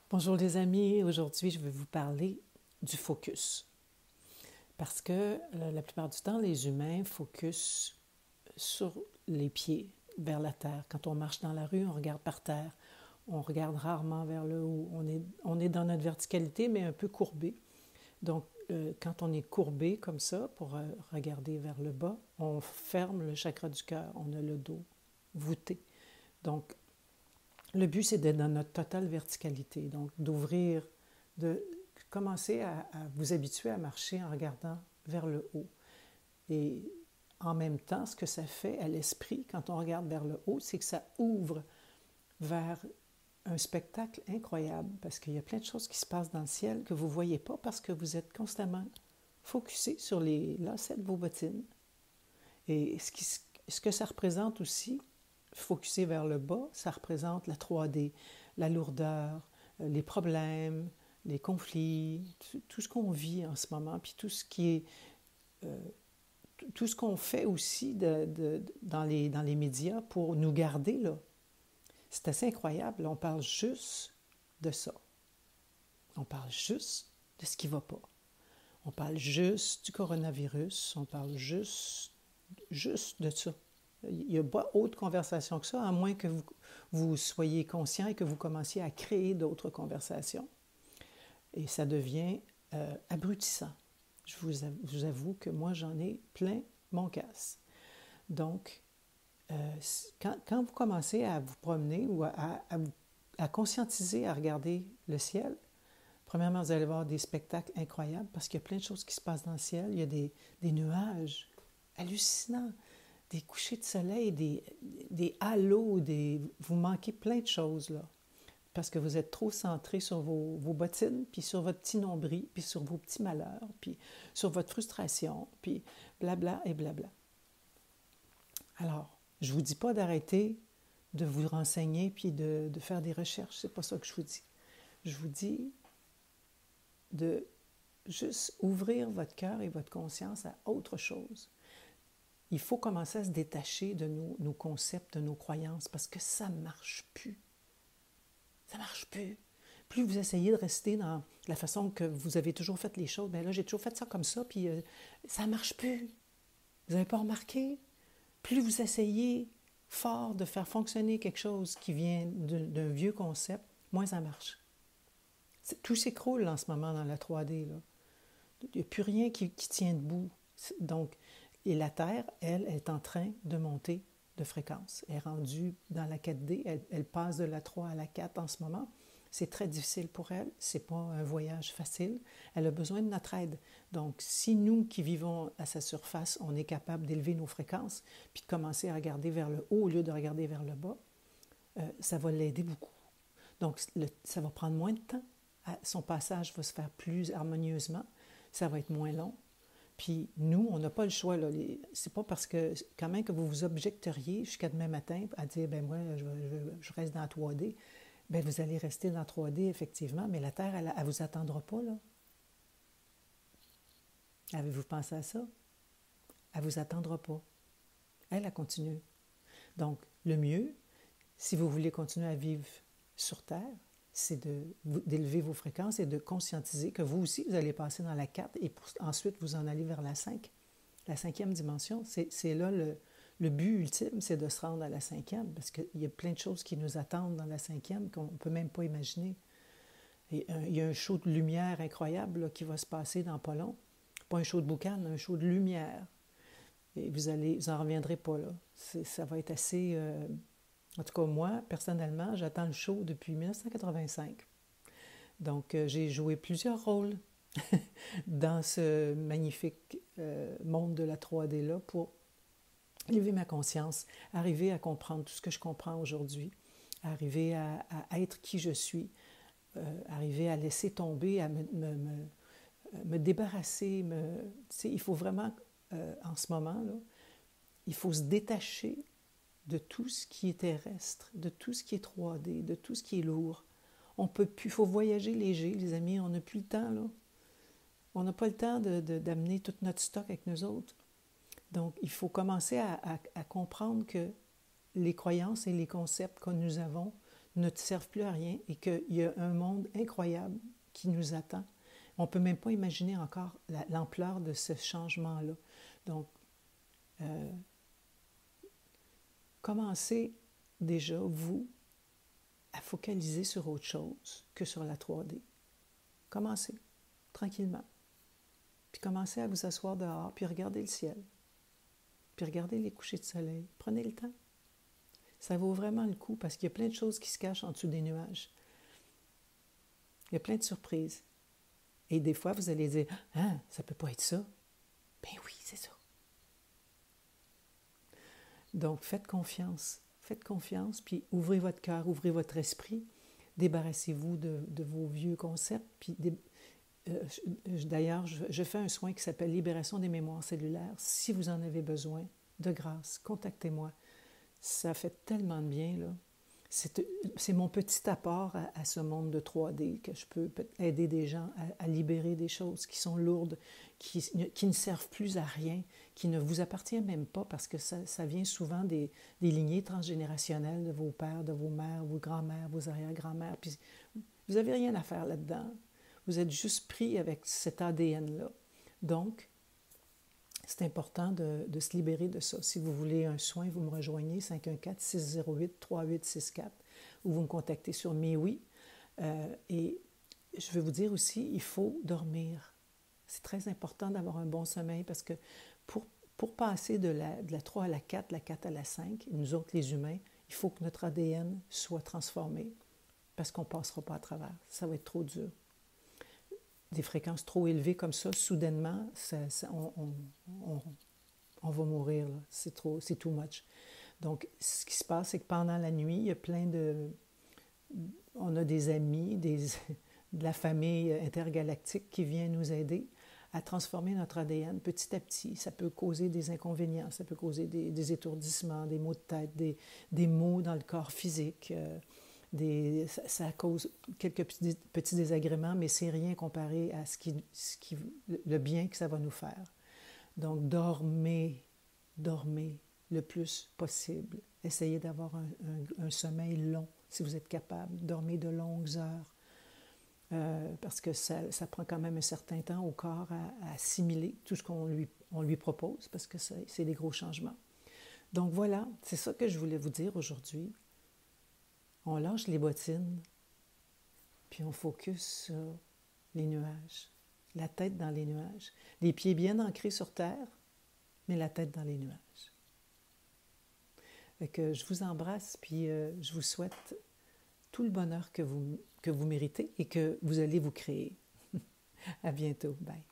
Bonjour les amis, aujourd'hui je vais vous parler du focus. Parce que la plupart du temps, les humains focusent sur les pieds, vers la terre. Quand on marche dans la rue, on regarde par terre. On regarde rarement vers le haut. On est dans notre verticalité, mais un peu courbé. Donc, quand on est courbé comme ça, pour regarder vers le bas, on ferme le chakra du cœur. On a le dos voûté. Donc, le but, c'est d'être dans notre totale verticalité, donc d'ouvrir, de commencer à vous habituer à marcher en regardant vers le haut. Et en même temps, ce que ça fait à l'esprit, quand on regarde vers le haut, c'est que ça ouvre vers un spectacle incroyable, parce qu'il y a plein de choses qui se passent dans le ciel que vous ne voyez pas parce que vous êtes constamment focusé sur les lacets de vos bottines. Et ce que ça représente aussi, focusé vers le bas, ça représente la 3D, la lourdeur, les problèmes, les conflits, tout ce qu'on vit en ce moment, puis tout ce qui est, tout ce qu'on fait aussi dans les médias pour nous garder là. C'est assez incroyable. On parle juste de ça. On parle juste de ce qui ne va pas. On parle juste du coronavirus. On parle juste de ça. Il n'y a pas autre conversation que ça, à moins que vous soyez conscient et que vous commenciez à créer d'autres conversations. Et ça devient abrutissant. Je vous avoue que moi, j'en ai plein mon casse. Donc, quand vous commencez à vous promener ou à conscientiser, à regarder le ciel, premièrement, vous allez voir des spectacles incroyables parce qu'il y a plein de choses qui se passent dans le ciel. Il y a des nuages hallucinants, des couchers de soleil, des halos, vous manquez plein de choses là parce que vous êtes trop centré sur vos bottines, puis sur votre petit nombril, puis sur vos petits malheurs, puis sur votre frustration, puis blabla et blabla. Alors, je ne vous dis pas d'arrêter de vous renseigner puis de faire des recherches, c'est pas ça que je vous dis. Je vous dis de juste ouvrir votre cœur et votre conscience à autre chose. Il faut commencer à se détacher de nos concepts, de nos croyances, parce que ça ne marche plus. Ça ne marche plus. Plus vous essayez de rester dans la façon que vous avez toujours fait les choses, bien là, j'ai toujours fait ça comme ça, puis ça ne marche plus. Vous n'avez pas remarqué? Plus vous essayez fort de faire fonctionner quelque chose qui vient d'un vieux concept, moins ça marche. Tout s'écroule en ce moment dans la 3D. Là. Il n'y a plus rien qui tient debout. Donc, et la Terre, elle, est en train de monter de fréquence. Elle est rendue dans la 4D, elle passe de la 3 à la 4 en ce moment. C'est très difficile pour elle, ce n'est pas un voyage facile. Elle a besoin de notre aide. Donc, si nous qui vivons à sa surface, on est capable d'élever nos fréquences, puis de commencer à regarder vers le haut au lieu de regarder vers le bas, ça va l'aider beaucoup. Donc, ça va prendre moins de temps. Son passage va se faire plus harmonieusement. Ça va être moins long. Puis nous, on n'a pas le choix. Là. C'est pas parce que, quand même, que vous vous objecteriez jusqu'à demain matin à dire, ben moi, je reste dans la 3D. Bien, vous allez rester dans la 3D, effectivement, mais la Terre, elle ne vous attendra pas, là. Avez-vous pensé à ça? Elle ne vous attendra pas. Elle continue. Donc, le mieux, si vous voulez continuer à vivre sur Terre, c'est d'élever vos fréquences et de conscientiser que vous aussi, vous allez passer dans la 4 et ensuite vous en allez vers la 5. La 5e dimension, c'est là le but ultime, c'est de se rendre à la 5e, parce qu'il y a plein de choses qui nous attendent dans la 5e qu'on ne peut même pas imaginer. Et, il y a un show de lumière incroyable là, qui va se passer dans pas long. Pas un show de boucan, un show de lumière. Et vous n'en reviendrez pas là. Ça va être assez... En tout cas, moi, personnellement, j'attends le show depuis 1985. Donc, j'ai joué plusieurs rôles dans ce magnifique monde de la 3D-là pour élever ma conscience, arriver à comprendre tout ce que je comprends aujourd'hui, arriver à être qui je suis, arriver à laisser tomber, à me débarrasser. Il faut vraiment, en ce moment, là, il faut se détacher de tout ce qui est terrestre, de tout ce qui est 3D, de tout ce qui est lourd. On peut plus, il faut voyager léger, les amis, on n'a plus le temps, là. On n'a pas le temps d'amener tout notre stock avec nous autres. Donc, il faut commencer à comprendre que les croyances et les concepts que nous avons ne servent plus à rien et qu'il y a un monde incroyable qui nous attend. On ne peut même pas imaginer encore l'ampleur de ce changement-là. Donc, commencez déjà, vous, à focaliser sur autre chose que sur la 3D. Commencez, tranquillement. Puis commencez à vous asseoir dehors, puis regardez le ciel. Puis regardez les couchers de soleil. Prenez le temps. Ça vaut vraiment le coup parce qu'il y a plein de choses qui se cachent en dessous des nuages. Il y a plein de surprises. Et des fois, vous allez dire « Ah, ça ne peut pas être ça. » Ben oui, c'est ça. Donc, faites confiance. Faites confiance, puis ouvrez votre cœur, ouvrez votre esprit. Débarrassez-vous de vos vieux concepts. Puis d'ailleurs, je fais un soin qui s'appelle Libération des mémoires cellulaires. Si vous en avez besoin, de grâce, contactez-moi. Ça fait tellement de bien, là. C'est mon petit apport à ce monde de 3D, que je peux aider des gens à libérer des choses qui sont lourdes, qui ne servent plus à rien, qui ne vous appartiennent même pas, parce que ça vient souvent des lignées transgénérationnelles de vos pères, de vos mères, vos grands-mères, vos arrière-grands-mères. Puis vous n'avez rien à faire là-dedans. Vous êtes juste pris avec cet ADN-là. Donc, c'est important de se libérer de ça. Si vous voulez un soin, vous me rejoignez 514-608-3864 ou vous me contactez sur MeWe. Et je veux vous dire aussi, il faut dormir. C'est très important d'avoir un bon sommeil parce que pour passer de la 3 à la 4 à la 5, nous autres les humains, il faut que notre ADN soit transformé parce qu'on ne passera pas à travers. Ça va être trop dur. Des fréquences trop élevées comme ça, soudainement, on va mourir. C'est too much. Donc, ce qui se passe, c'est que pendant la nuit, il y a on a des amis, de la famille intergalactique qui vient nous aider à transformer notre ADN petit à petit. Ça peut causer des inconvénients, ça peut causer des étourdissements, des maux de tête, des maux dans le corps physique. Ça cause quelques petits désagréments, mais c'est rien comparé à le bien que ça va nous faire. Donc, dormez le plus possible. Essayez d'avoir un sommeil long, si vous êtes capable. Dormez de longues heures, parce que ça prend quand même un certain temps au corps à assimiler tout ce qu'on lui propose, parce que c'est des gros changements. Donc voilà, c'est ça que je voulais vous dire aujourd'hui. On lâche les bottines, puis on focus sur les nuages, la tête dans les nuages, les pieds bien ancrés sur terre, mais la tête dans les nuages. Fait que je vous embrasse, puis je vous souhaite tout le bonheur que vous méritez et que vous allez vous créer. À bientôt. Bye.